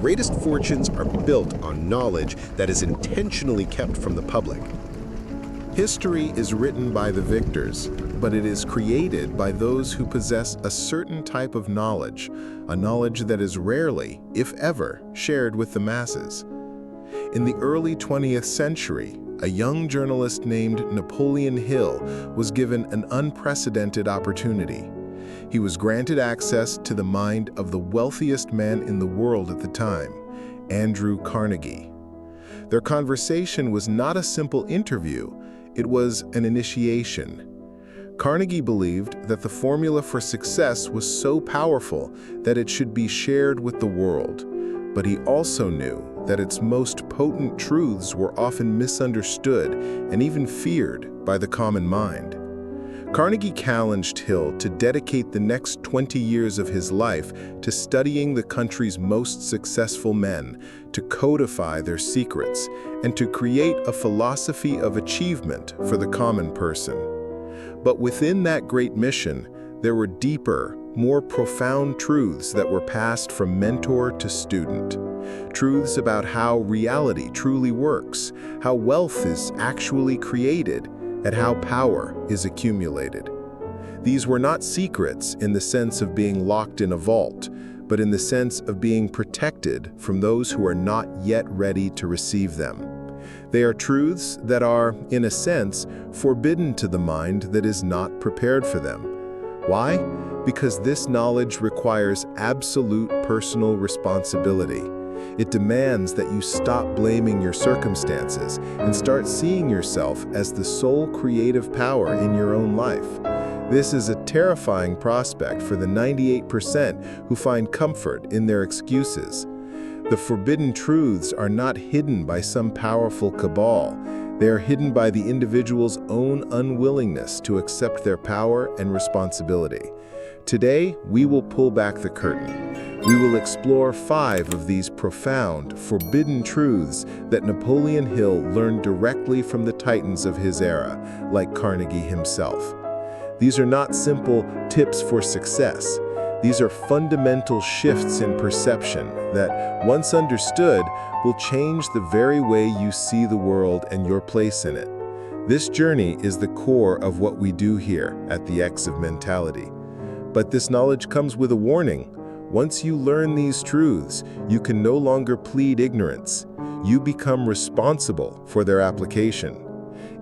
greatest fortunes are built on knowledge that is intentionally kept from the public. History is written by the victors, but it is created by those who possess a certain type of knowledge, a knowledge that is rarely, if ever, shared with the masses. In the early 20th century, a young journalist named Napoleon Hill was given an unprecedented opportunity. He was granted access to the mind of the wealthiest man in the world at the time, Andrew Carnegie. Their conversation was not a simple interview, it was an initiation. Carnegie believed that the formula for success was so powerful that it should be shared with the world, but he also knew that its most potent truths were often misunderstood and even feared by the common mind. Carnegie challenged Hill to dedicate the next 20 years of his life to studying the country's most successful men, to codify their secrets, and to create a philosophy of achievement for the common person. But within that great mission, there were deeper, more profound truths that were passed from mentor to student. Truths about how reality truly works, how wealth is actually created, and how power is accumulated. These were not secrets in the sense of being locked in a vault, but in the sense of being protected from those who are not yet ready to receive them. They are truths that are, in a sense, forbidden to the mind that is not prepared for them. Why? Because this knowledge requires absolute personal responsibility. It demands that you stop blaming your circumstances and start seeing yourself as the sole creative power in your own life. This is a terrifying prospect for the 98% who find comfort in their excuses. The forbidden truths are not hidden by some powerful cabal. They are hidden by the individual's own unwillingness to accept their power and responsibility. Today, we will pull back the curtain. We will explore 5 of these profound, forbidden truths that Napoleon Hill learned directly from the titans of his era, like Carnegie himself. These are not simple tips for success. These are fundamental shifts in perception that, once understood, will change the very way you see the world and your place in it. This journey is the core of what we do here at the X of Mentality. But this knowledge comes with a warning. Once you learn these truths, you can no longer plead ignorance. You become responsible for their application.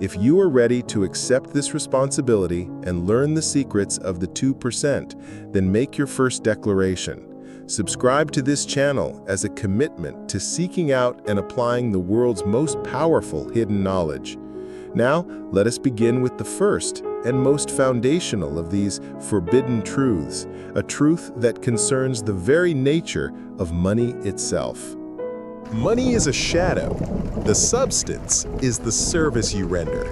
If you are ready to accept this responsibility and learn the secrets of the 2%, then make your first declaration. Subscribe to this channel as a commitment to seeking out and applying the world's most powerful hidden knowledge. Now, let us begin with the first and most foundational of these forbidden truths, a truth that concerns the very nature of money itself. Money is a shadow. The substance is the service you render.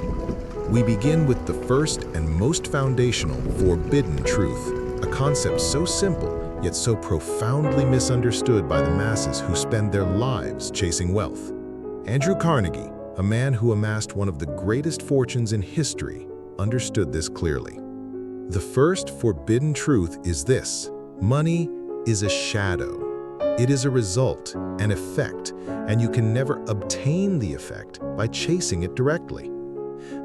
We begin with the first and most foundational forbidden truth, a concept so simple yet so profoundly misunderstood by the masses who spend their lives chasing wealth. Andrew Carnegie, a man who amassed one of the greatest fortunes in history, understood this clearly. The first forbidden truth is this: money is a shadow. It is a result, an effect, and you can never obtain the effect by chasing it directly.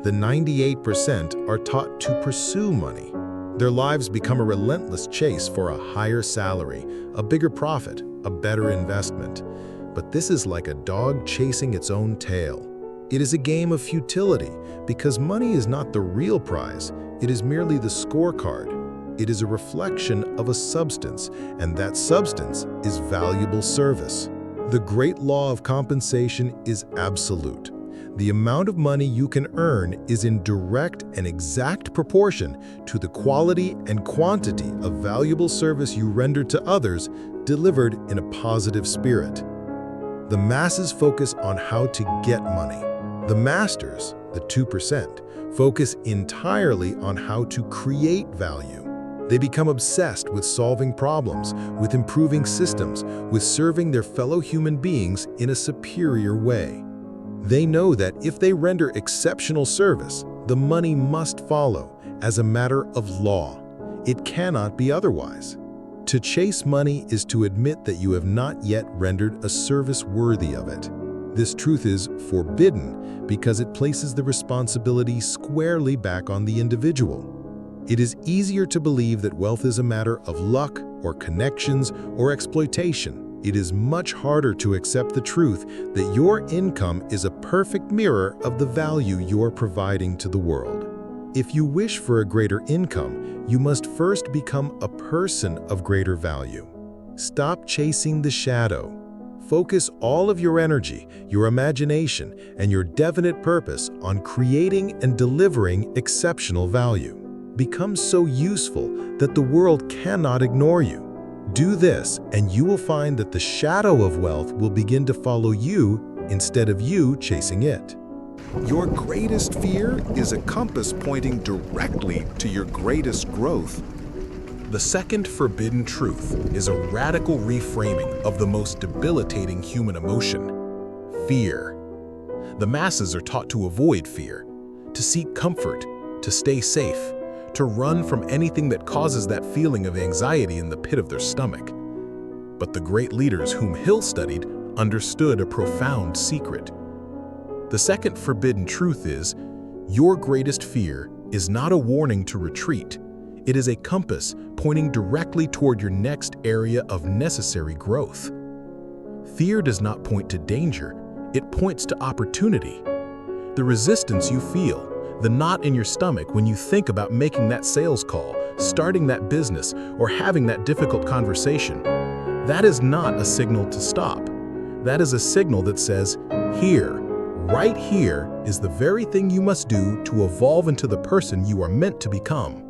The 98% are taught to pursue money. Their lives become a relentless chase for a higher salary, a bigger profit, a better investment. But this is like a dog chasing its own tail. It is a game of futility because money is not the real prize. It is merely the scorecard. It is a reflection of a substance, and that substance is valuable service. The great law of compensation is absolute. The amount of money you can earn is in direct and exact proportion to the quality and quantity of valuable service you render to others, delivered in a positive spirit. The masses focus on how to get money. The masters, the 2%, focus entirely on how to create value. They become obsessed with solving problems, with improving systems, with serving their fellow human beings in a superior way. They know that if they render exceptional service, the money must follow as a matter of law. It cannot be otherwise. To chase money is to admit that you have not yet rendered a service worthy of it. This truth is forbidden because it places the responsibility squarely back on the individual. It is easier to believe that wealth is a matter of luck or connections or exploitation. It is much harder to accept the truth that your income is a perfect mirror of the value you're providing to the world. If you wish for a greater income, you must first become a person of greater value. Stop chasing the shadow. Focus all of your energy, your imagination, and your definite purpose on creating and delivering exceptional value. Become so useful that the world cannot ignore you. Do this, and you will find that the shadow of wealth will begin to follow you instead of you chasing it. Your greatest fear is a compass pointing directly to your greatest growth. The second forbidden truth is a radical reframing of the most debilitating human emotion: fear. The masses are taught to avoid fear, to seek comfort, to stay safe, to run from anything that causes that feeling of anxiety in the pit of their stomach. But the great leaders whom Hill studied understood a profound secret. The second forbidden truth is, your greatest fear is not a warning to retreat. It is a compass pointing directly toward your next area of necessary growth. Fear does not point to danger, it points to opportunity. The resistance you feel, the knot in your stomach when you think about making that sales call, starting that business, or having that difficult conversation, that is not a signal to stop. That is a signal that says, here, right here is the very thing you must do to evolve into the person you are meant to become.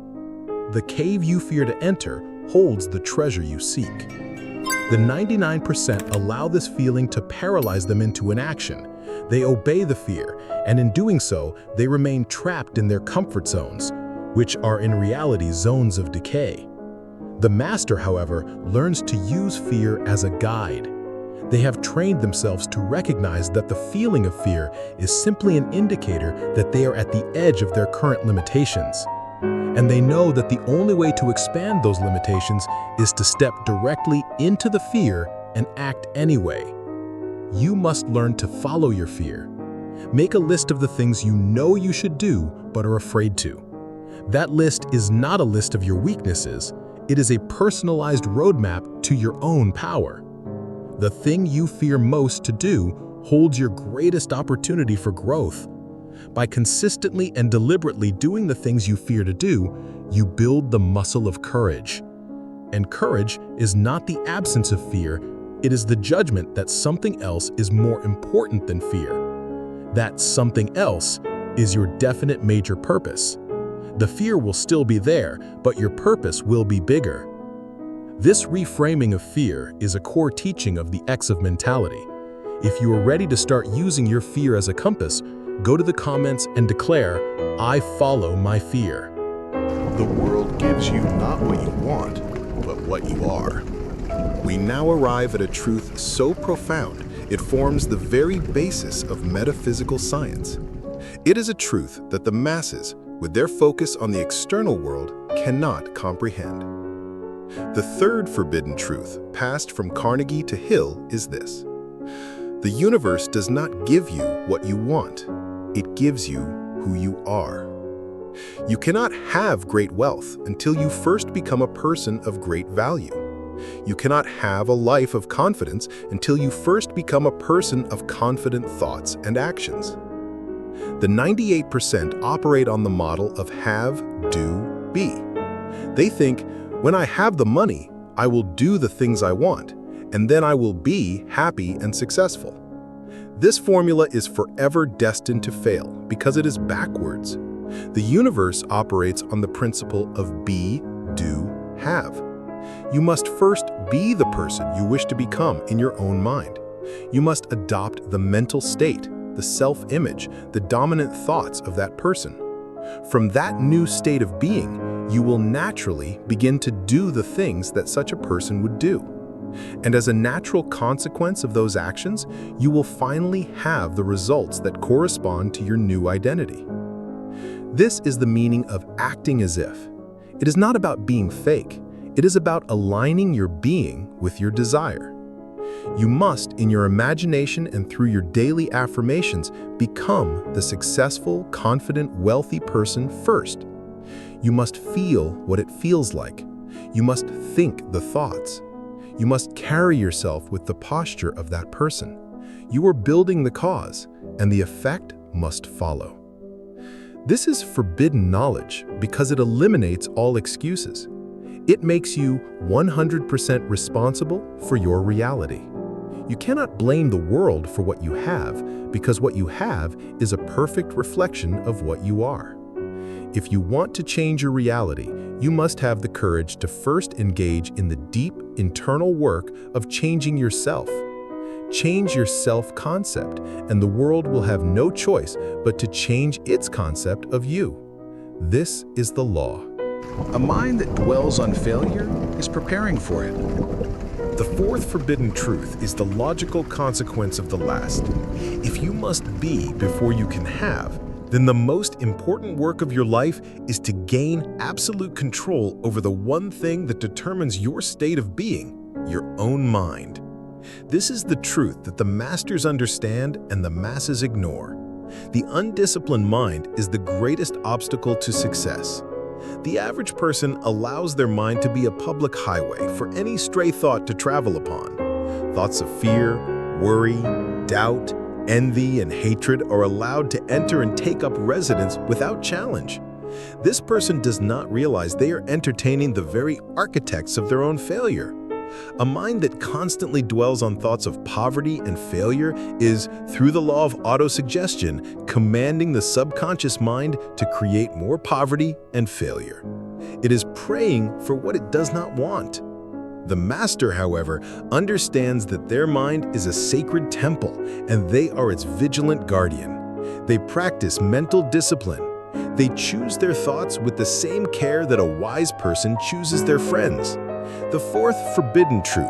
The cave you fear to enter holds the treasure you seek. The 99% allow this feeling to paralyze them into inaction. They obey the fear, and in doing so, they remain trapped in their comfort zones, which are in reality zones of decay. The master, however, learns to use fear as a guide. They have trained themselves to recognize that the feeling of fear is simply an indicator that they are at the edge of their current limitations. And they know that the only way to expand those limitations is to step directly into the fear and act anyway. You must learn to follow your fear. Make a list of the things you know you should do but are afraid to. That list is not a list of your weaknesses. It is a personalized roadmap to your own power. The thing you fear most to do holds your greatest opportunity for growth. By consistently and deliberately doing the things you fear to do, you build the muscle of courage. And courage is not the absence of fear, it is the judgment that something else is more important than fear. That something else is your definite major purpose. The fear will still be there, but your purpose will be bigger. This reframing of fear is a core teaching of the X of mentality. If you are ready to start using your fear as a compass, go to the comments and declare, "I follow my fear." The world gives you not what you want, but what you are. We now arrive at a truth so profound, it forms the very basis of metaphysical science. It is a truth that the masses, with their focus on the external world, cannot comprehend. The third forbidden truth, passed from Carnegie to Hill, is this: the universe does not give you what you want, it gives you who you are. You cannot have great wealth until you first become a person of great value. You cannot have a life of confidence until you first become a person of confident thoughts and actions. The 98% operate on the model of have, do, be. They think, when I have the money, I will do the things I want, and then I will be happy and successful. This formula is forever destined to fail because it is backwards. The universe operates on the principle of be, do, have. You must first be the person you wish to become in your own mind. You must adopt the mental state, the self-image, the dominant thoughts of that person. From that new state of being, you will naturally begin to do the things that such a person would do. And as a natural consequence of those actions, you will finally have the results that correspond to your new identity. This is the meaning of acting as if. It is not about being fake. It is about aligning your being with your desire. You must, in your imagination and through your daily affirmations, become the successful, confident, wealthy person first. You must feel what it feels like. You must think the thoughts. You must carry yourself with the posture of that person. You are building the cause, and the effect must follow. This is forbidden knowledge because it eliminates all excuses. It makes you 100% responsible for your reality. You cannot blame the world for what you have because what you have is a perfect reflection of what you are. If you want to change your reality, you must have the courage to first engage in the deep internal work of changing yourself. Change your self-concept, and the world will have no choice but to change its concept of you. This is the law. A mind that dwells on failure is preparing for it. The fourth forbidden truth is the logical consequence of the last. If you must be before you can have, then the most important work of your life is to gain absolute control over the one thing that determines your state of being, your own mind. This is the truth that the masters understand and the masses ignore. The undisciplined mind is the greatest obstacle to success. The average person allows their mind to be a public highway for any stray thought to travel upon. Thoughts of fear, worry, doubt, envy, and hatred are allowed to enter and take up residence without challenge. This person does not realize they are entertaining the very architects of their own failure. A mind that constantly dwells on thoughts of poverty and failure is, through the law of autosuggestion, commanding the subconscious mind to create more poverty and failure. It is praying for what it does not want. The master, however, understands that their mind is a sacred temple and they are its vigilant guardian. They practice mental discipline. They choose their thoughts with the same care that a wise person chooses their friends. The fourth forbidden truth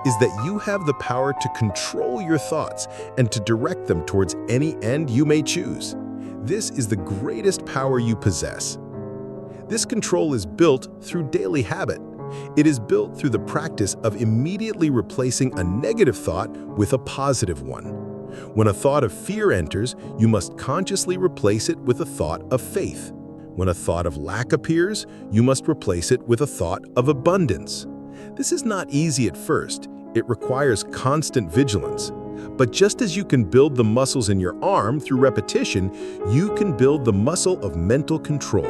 is that you have the power to control your thoughts and to direct them towards any end you may choose. This is the greatest power you possess. This control is built through daily habit. It is built through the practice of immediately replacing a negative thought with a positive one. When a thought of fear enters, you must consciously replace it with a thought of faith. When a thought of lack appears, you must replace it with a thought of abundance. This is not easy at first. It requires constant vigilance. But just as you can build the muscles in your arm through repetition, you can build the muscle of mental control.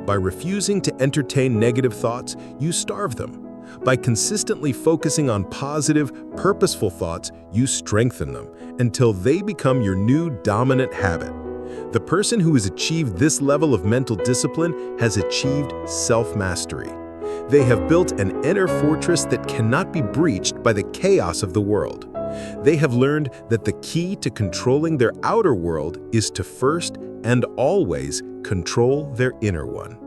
By refusing to entertain negative thoughts, you starve them. By consistently focusing on positive, purposeful thoughts, you strengthen them until they become your new dominant habit. The person who has achieved this level of mental discipline has achieved self-mastery. They have built an inner fortress that cannot be breached by the chaos of the world. They have learned that the key to controlling their outer world is to first and always control their inner one.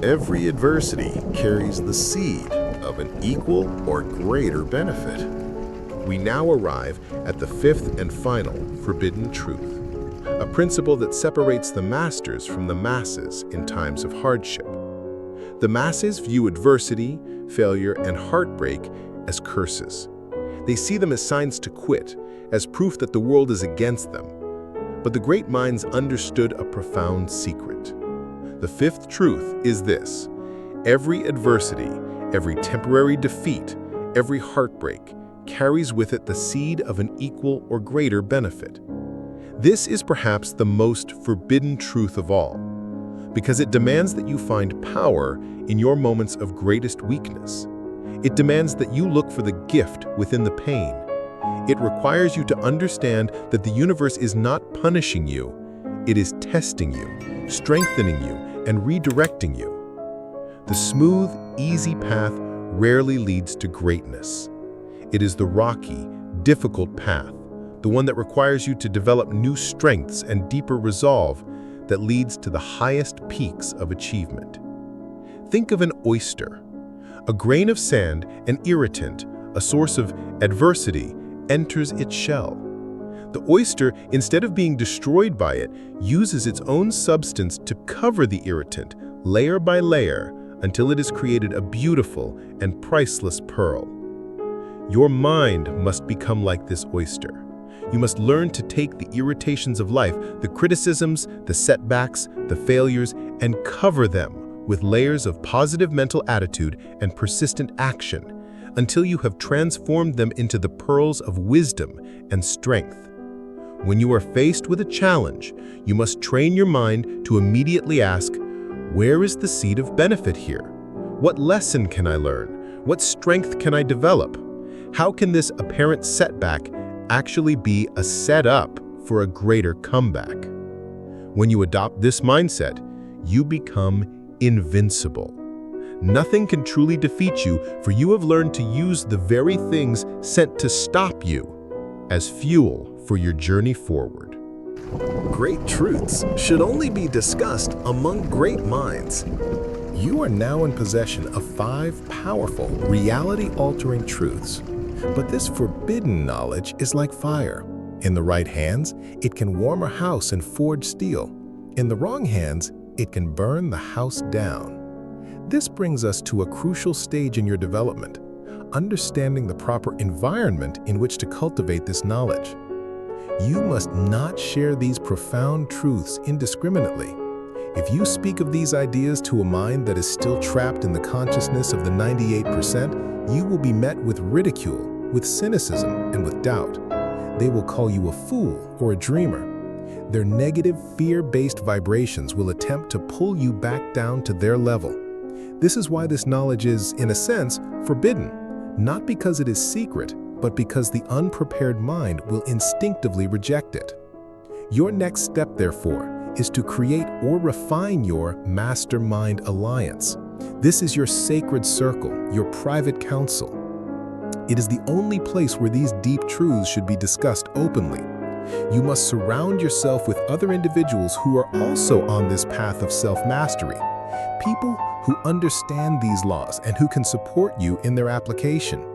Every adversity carries the seed of an equal or greater benefit. We now arrive at the fifth and final forbidden truth, a principle that separates the masters from the masses in times of hardship. The masses view adversity, failure, and heartbreak as curses. They see them as signs to quit, as proof that the world is against them. But the great minds understood a profound secret. The fifth truth is this: every adversity, every temporary defeat, every heartbreak carries with it the seed of an equal or greater benefit. This is perhaps the most forbidden truth of all, because it demands that you find power in your moments of greatest weakness. It demands that you look for the gift within the pain. It requires you to understand that the universe is not punishing you. It is testing you, strengthening you, and redirecting you. The smooth, easy path rarely leads to greatness. It is the rocky, difficult path, the one that requires you to develop new strengths and deeper resolve, that leads to the highest peaks of achievement. Think of an oyster. A grain of sand, an irritant, a source of adversity, enters its shell. The oyster, instead of being destroyed by it, uses its own substance to cover the irritant, layer by layer, until it has created a beautiful and priceless pearl. Your mind must become like this oyster. You must learn to take the irritations of life, the criticisms, the setbacks, the failures, and cover them with layers of positive mental attitude and persistent action until you have transformed them into the pearls of wisdom and strength. When you are faced with a challenge, you must train your mind to immediately ask, where is the seed of benefit here? What lesson can I learn? What strength can I develop? How can this apparent setback actually be a setup for a greater comeback? When you adopt this mindset, you become invincible. Nothing can truly defeat you, for you have learned to use the very things sent to stop you as fuel for your journey forward. Great truths should only be discussed among great minds. You are now in possession of 5 powerful, reality-altering truths. But this forbidden knowledge is like fire. In the right hands, it can warm a house and forge steel. In the wrong hands, it can burn the house down. This brings us to a crucial stage in your development, understanding the proper environment in which to cultivate this knowledge. You must not share these profound truths indiscriminately. If you speak of these ideas to a mind that is still trapped in the consciousness of the 98%, you will be met with ridicule, with cynicism, and with doubt. They will call you a fool or a dreamer. Their negative, fear-based vibrations will attempt to pull you back down to their level. This is why this knowledge is, in a sense, forbidden, not because it is secret, but because the unprepared mind will instinctively reject it. Your next step, therefore, is to create or refine your mastermind alliance. This is your sacred circle, your private council. It is the only place where these deep truths should be discussed openly. You must surround yourself with other individuals who are also on this path of self-mastery, people who understand these laws and who can support you in their application.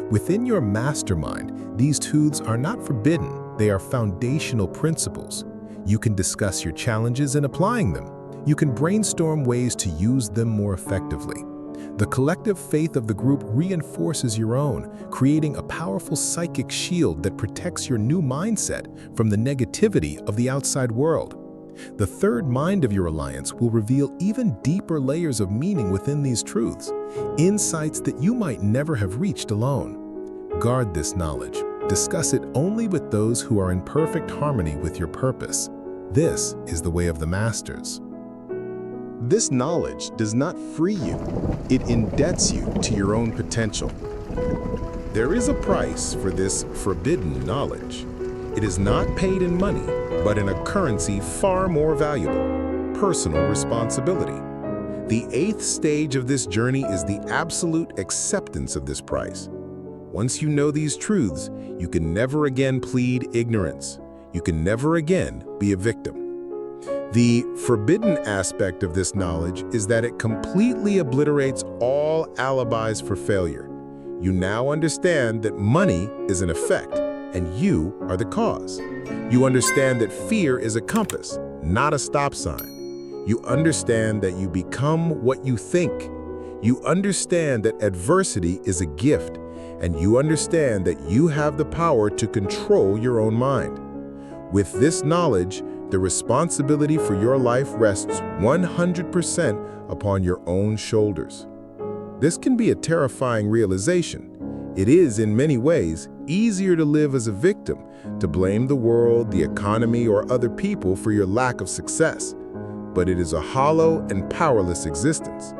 Within your mastermind, these truths are not forbidden, they are foundational principles. You can discuss your challenges in applying them. You can brainstorm ways to use them more effectively. The collective faith of the group reinforces your own, creating a powerful psychic shield that protects your new mindset from the negativity of the outside world. The third mind of your alliance will reveal even deeper layers of meaning within these truths, insights that you might never have reached alone. Guard this knowledge. Discuss it only with those who are in perfect harmony with your purpose. This is the way of the masters. This knowledge does not free you. It indebts you to your own potential. There is a price for this forbidden knowledge. It is not paid in money, but in a currency far more valuable: personal responsibility. The 8th stage of this journey is the absolute acceptance of this price. Once you know these truths, you can never again plead ignorance. You can never again be a victim. The forbidden aspect of this knowledge is that it completely obliterates all alibis for failure. You now understand that money is an effect, and you are the cause. You understand that fear is a compass, not a stop sign. You understand that you become what you think. You understand that adversity is a gift, and you understand that you have the power to control your own mind. With this knowledge, the responsibility for your life rests 100% upon your own shoulders. This can be a terrifying realization. It is, in many ways, easier to live as a victim, to blame the world, the economy, or other people for your lack of success. But it is a hollow and powerless existence.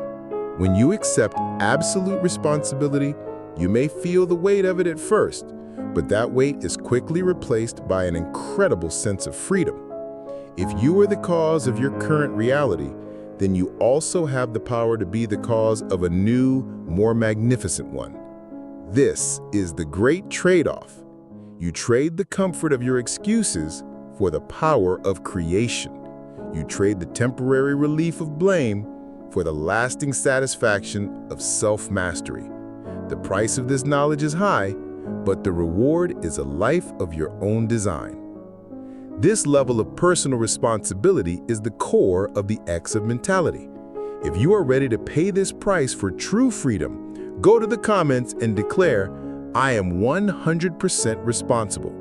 When you accept absolute responsibility, you may feel the weight of it at first, but that weight is quickly replaced by an incredible sense of freedom. If you are the cause of your current reality, then you also have the power to be the cause of a new, more magnificent one. This is the great trade-off. You trade the comfort of your excuses for the power of creation. You trade the temporary relief of blame for the lasting satisfaction of self-mastery. The price of this knowledge is high, but the reward is a life of your own design. This level of personal responsibility is the core of the X of mentality. If you are ready to pay this price for true freedom, go to the comments and declare, "I am 100% responsible."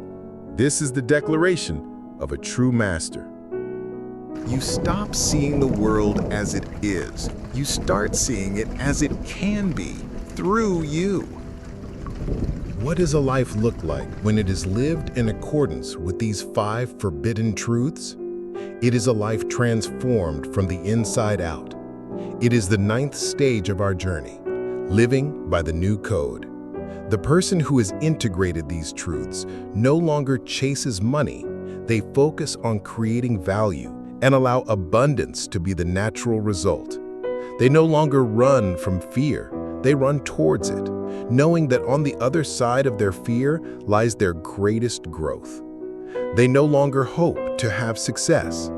This is the declaration of a true master. You stop seeing the world as it is. You start seeing it as it can be, through you. What does a life look like when it is lived in accordance with these 5 forbidden truths? It is a life transformed from the inside out. It is the 9th stage of our journey, living by the new code. The person who has integrated these truths no longer chases money. They focus on creating value and allow abundance to be the natural result. They no longer run from fear. They run towards it, knowing that on the other side of their fear lies their greatest growth. They no longer hope to have success.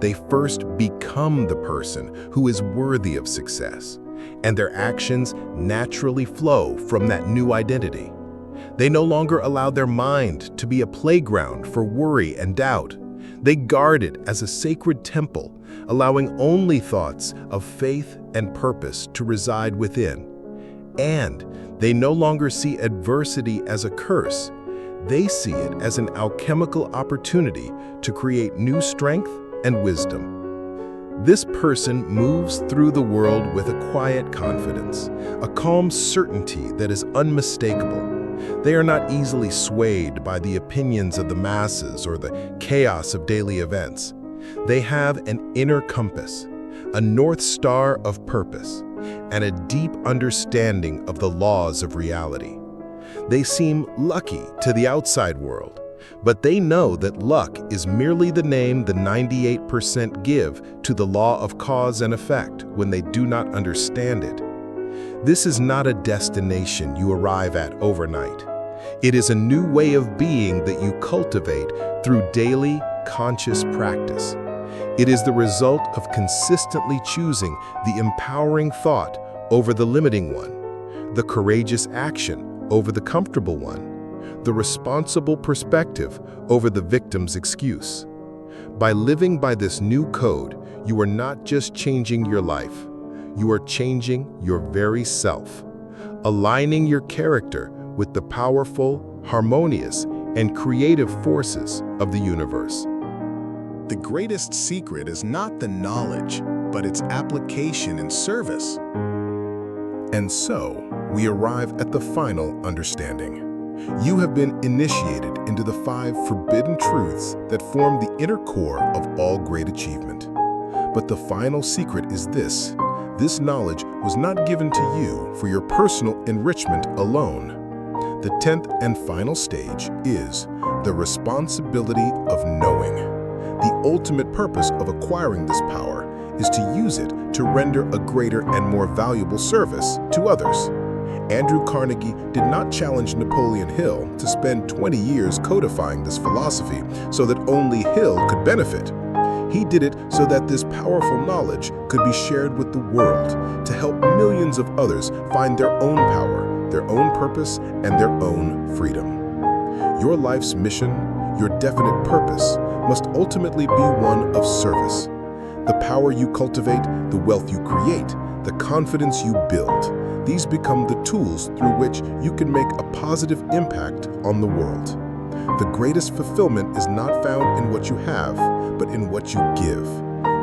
They first become the person who is worthy of success, and their actions naturally flow from that new identity. They no longer allow their mind to be a playground for worry and doubt. They guard it as a sacred temple, allowing only thoughts of faith and purpose to reside within. And they no longer see adversity as a curse. They see it as an alchemical opportunity to create new strength and wisdom. This person moves through the world with a quiet confidence, a calm certainty that is unmistakable. They are not easily swayed by the opinions of the masses or the chaos of daily events. They have an inner compass, a north star of purpose, and a deep understanding of the laws of reality. They seem lucky to the outside world, but they know that luck is merely the name the 98% give to the law of cause and effect when they do not understand it. This is not a destination you arrive at overnight. It is a new way of being that you cultivate through daily, conscious practice. It is the result of consistently choosing the empowering thought over the limiting one, the courageous action over the comfortable one, the responsible perspective over the victim's excuse. By living by this new code, you are not just changing your life, you are changing your very self, aligning your character with the powerful, harmonious, and creative forces of the universe. The greatest secret is not the knowledge, but its application and service. And so, we arrive at the final understanding. You have been initiated into the 5 forbidden truths that form the inner core of all great achievement. But the final secret is this: this knowledge was not given to you for your personal enrichment alone. The 10th and final stage is the responsibility of knowing. The ultimate purpose of acquiring this power is to use it to render a greater and more valuable service to others. Andrew Carnegie did not challenge Napoleon Hill to spend 20 years codifying this philosophy so that only Hill could benefit. He did it so that this powerful knowledge could be shared with the world to help millions of others find their own power, their own purpose, and their own freedom. Your life's mission, your definite purpose, must ultimately be one of service. The power you cultivate, the wealth you create, the confidence you build, these become the tools through which you can make a positive impact on the world. The greatest fulfillment is not found in what you have, but in what you give.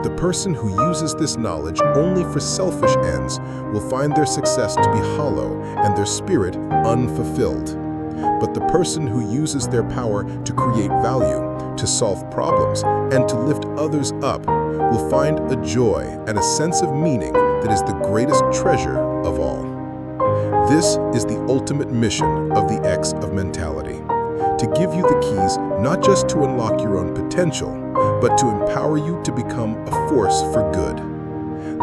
The person who uses this knowledge only for selfish ends will find their success to be hollow and their spirit unfulfilled. But the person who uses their power to create value, to solve problems, and to lift others up will find a joy and a sense of meaning that is the greatest treasure of all. This is the ultimate mission of the X of mentality: to give you the keys not just to unlock your own potential, but to empower you to become a force for good.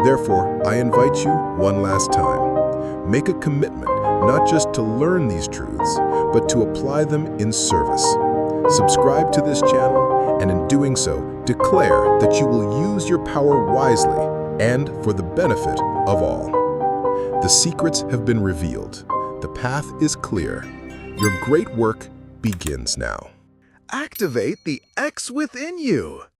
Therefore, I invite you one last time. Make a commitment not just to learn these truths, but to apply them in service. Subscribe to this channel, and in doing so, declare that you will use your power wisely and for the benefit of all. The secrets have been revealed. The path is clear. Your great work begins now. Activate the X within you.